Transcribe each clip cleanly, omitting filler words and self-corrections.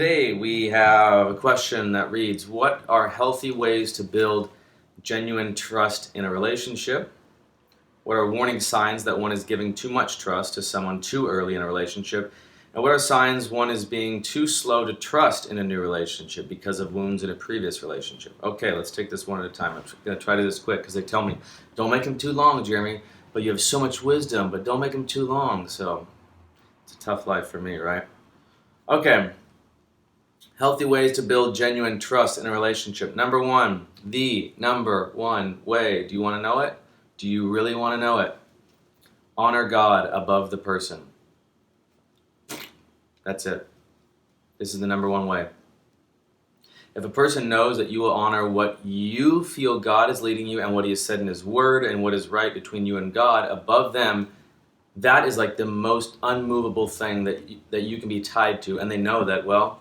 Today we have a question that reads, what are healthy ways to build genuine trust in a relationship? What are warning signs that one is giving too much trust to someone too early in a relationship? And what are signs one is being too slow to trust in a new relationship because of wounds in a previous relationship? Okay, let's take this one at a time. I'm going to try to do this quick because they tell me, don't make them too long, Jeremy, but you have so much wisdom, but don't make them too long. So it's a tough life for me, right? Okay. Healthy ways to build genuine trust in a relationship. Number one, the number one way. Do you want to know it? Do you really want to know it? Honor God above the person. That's it. This is the number one way. If a person knows that you will honor what you feel God is leading you and what He has said in His Word and what is right between you and God above them, that is like the most unmovable thing that you can be tied to. And they know that, well,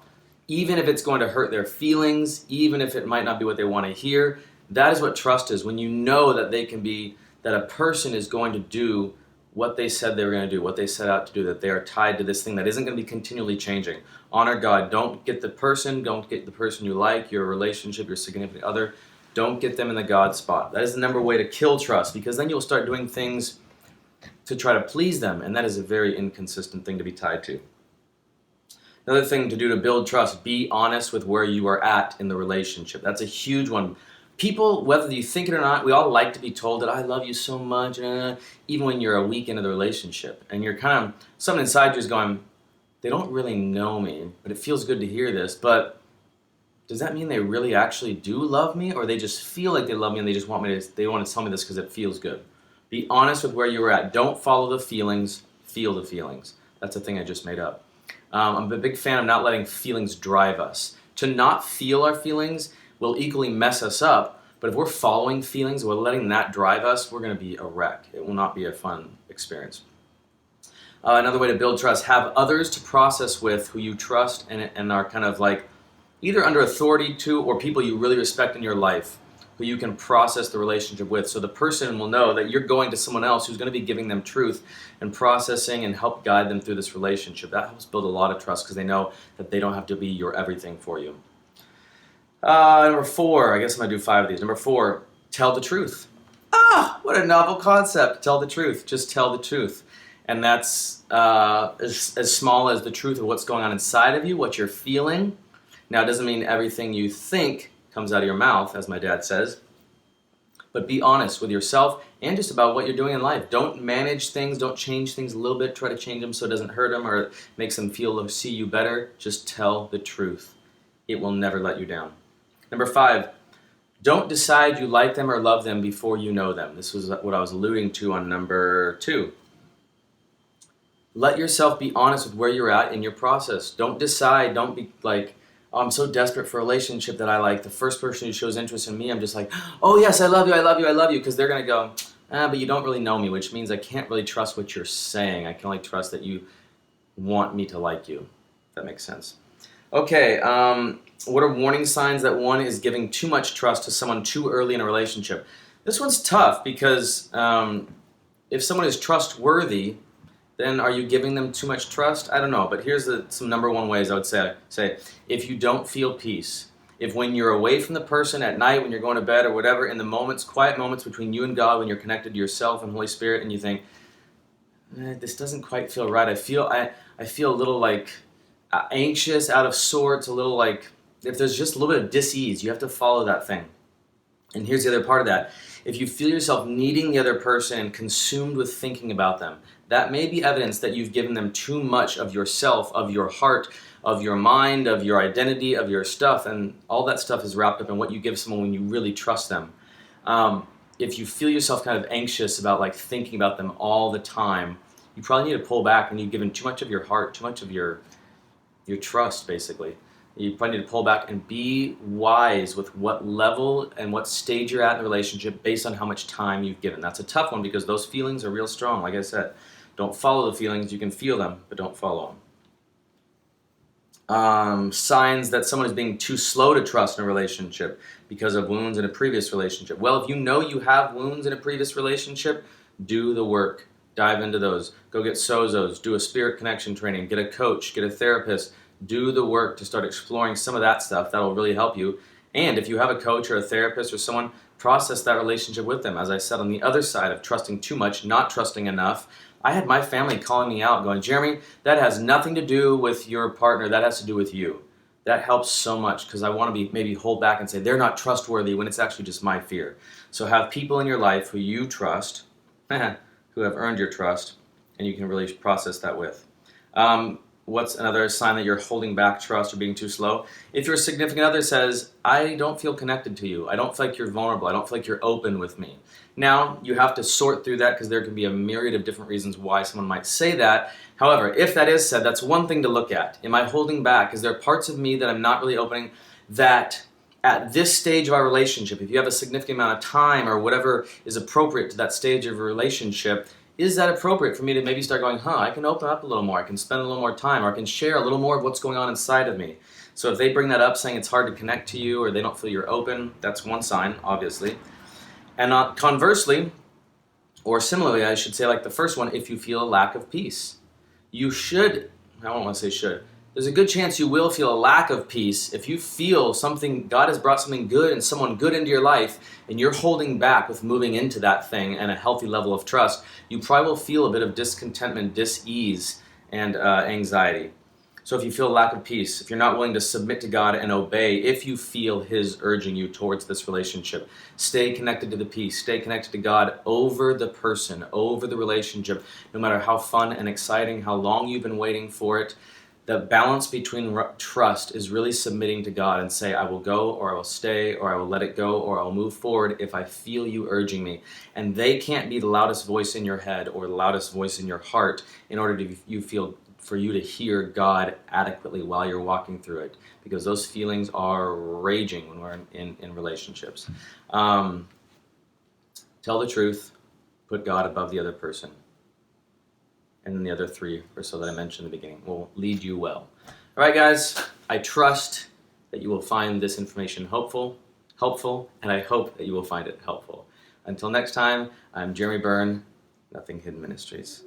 even if it's going to hurt their feelings, even if it might not be what they want to hear, that is what trust is. When you know that that a person is going to do what they said they were going to do, what they set out to do, that they are tied to this thing that isn't going to be continually changing. Honor God. Don't get the person you like, your relationship, your significant other. Don't get them in the God spot. That is the number one way to kill trust, because then you'll start doing things to try to please them, and that is a very inconsistent thing to be tied to. Another thing to do to build trust, be honest with where you are at in the relationship. That's a huge one. People, whether you think it or not, we all like to be told that I love you so much, even when you're a week into the relationship. And you're kind of, something inside you is going, they don't really know me, but it feels good to hear this. But does that mean they really actually do love me? Or they just feel like they love me and they just want they want to tell me this because it feels good? Be honest with where you are at. Don't follow the feelings, feel the feelings. That's a thing I just made up. I'm a big fan of not letting feelings drive us. To not feel our feelings will equally mess us up, but if we're following feelings, we're letting that drive us, we're going to be a wreck. It will not be a fun experience. Another way to build trust, have others to process with who you trust and are kind of like either under authority to or people you really respect in your life, who you can process the relationship with. So the person will know that you're going to someone else who's going to be giving them truth and processing and help guide them through this relationship. That helps build a lot of trust because they know that they don't have to be your everything for you. Number 4, I guess I'm going to do 5 of these. Number 4, tell the truth. What a novel concept. Tell the truth. Just tell the truth. And that's as small as the truth of what's going on inside of you, what you're feeling. Now, it doesn't mean everything you think comes out of your mouth, as my dad says, but be honest with yourself and just about what you're doing in life. Don't manage things, don't change things a little bit, try to change them so it doesn't hurt them or it makes them feel or see you better. Just tell the truth. It will never let you down. Number 5, don't decide you like them or love them before you know them. This was what I was alluding to on number 2. Let yourself be honest with where you're at in your process. Don't decide, don't be like, oh, I'm so desperate for a relationship that I like. The first person who shows interest in me, I'm just like, oh yes, I love you, I love you, I love you. Because they're going to go, but you don't really know me, which means I can't really trust what you're saying. I can only trust that you want me to like you. If that makes sense. Okay, what are warning signs that one is giving too much trust to someone too early in a relationship? This one's tough because if someone is trustworthy, then are you giving them too much trust? I don't know, but here's some number one ways I would say. If you don't feel peace, if when you're away from the person at night, when you're going to bed or whatever, in the moments, quiet moments between you and God, when you're connected to yourself and Holy Spirit, and you think, this doesn't quite feel right. I feel a little like anxious, out of sorts, a little like, if there's just a little bit of dis-ease, you have to follow that thing. And here's the other part of that. If you feel yourself needing the other person, consumed with thinking about them, that may be evidence that you've given them too much of yourself, of your heart, of your mind, of your identity, of your stuff, and all that stuff is wrapped up in what you give someone when you really trust them. If you feel yourself kind of anxious about like thinking about them all the time, you probably need to pull back and you've given too much of your heart, too much of your trust, basically. You probably need to pull back and be wise with what level and what stage you're at in the relationship based on how much time you've given. That's a tough one because those feelings are real strong. Like I said, don't follow the feelings. You can feel them, but don't follow them. Signs that someone is being too slow to trust in a relationship because of wounds in a previous relationship. Well, if you know you have wounds in a previous relationship, do the work. Dive into those. Go get sozos. Do a spirit connection training. Get a coach. Get a therapist. Do the work to start exploring some of that stuff. That'll really help you. And if you have a coach or a therapist or someone, process that relationship with them. As I said, on the other side of trusting too much, not trusting enough, I had my family calling me out going, Jeremy, that has nothing to do with your partner. That has to do with you. That helps so much because I want to be maybe hold back and say they're not trustworthy when it's actually just my fear. So have people in your life who you trust, who have earned your trust, and you can really process that with. What's another sign that you're holding back trust or being too slow? If your significant other says, I don't feel connected to you, I don't feel like you're vulnerable, I don't feel like you're open with me. Now, you have to sort through that because there can be a myriad of different reasons why someone might say that. However, if that is said, that's one thing to look at. Am I holding back? Is there parts of me that I'm not really opening that at this stage of our relationship, if you have a significant amount of time or whatever is appropriate to that stage of a relationship, is that appropriate for me to maybe start going, I can open up a little more, I can spend a little more time, or I can share a little more of what's going on inside of me. So if they bring that up saying it's hard to connect to you or they don't feel you're open, that's one sign, obviously. And conversely, or similarly, I should say like the first one, if you feel a lack of peace. You should, I don't want to say should, there's a good chance you will feel a lack of peace if you feel something, God has brought something good and someone good into your life and you're holding back with moving into that thing and a healthy level of trust. You probably will feel a bit of discontentment, dis-ease, and anxiety. So if you feel a lack of peace, if you're not willing to submit to God and obey, if you feel His urging you towards this relationship, stay connected to the peace, stay connected to God over the person, over the relationship, no matter how fun and exciting, how long you've been waiting for it. The balance between trust is really submitting to God and say, I will go, or I will stay, or I will let it go, or I'll move forward if I feel you urging me. And they can't be the loudest voice in your head or the loudest voice in your heart in order for you to hear God adequately while you're walking through it, because those feelings are raging when we're in relationships. Tell the truth, put God above the other person. And then the other three or so that I mentioned in the beginning will lead you well. All right, guys, I trust that you will find this information helpful, and I hope that you will find it helpful. Until next time, I'm Jeremy Byrne, Nothing Hidden Ministries.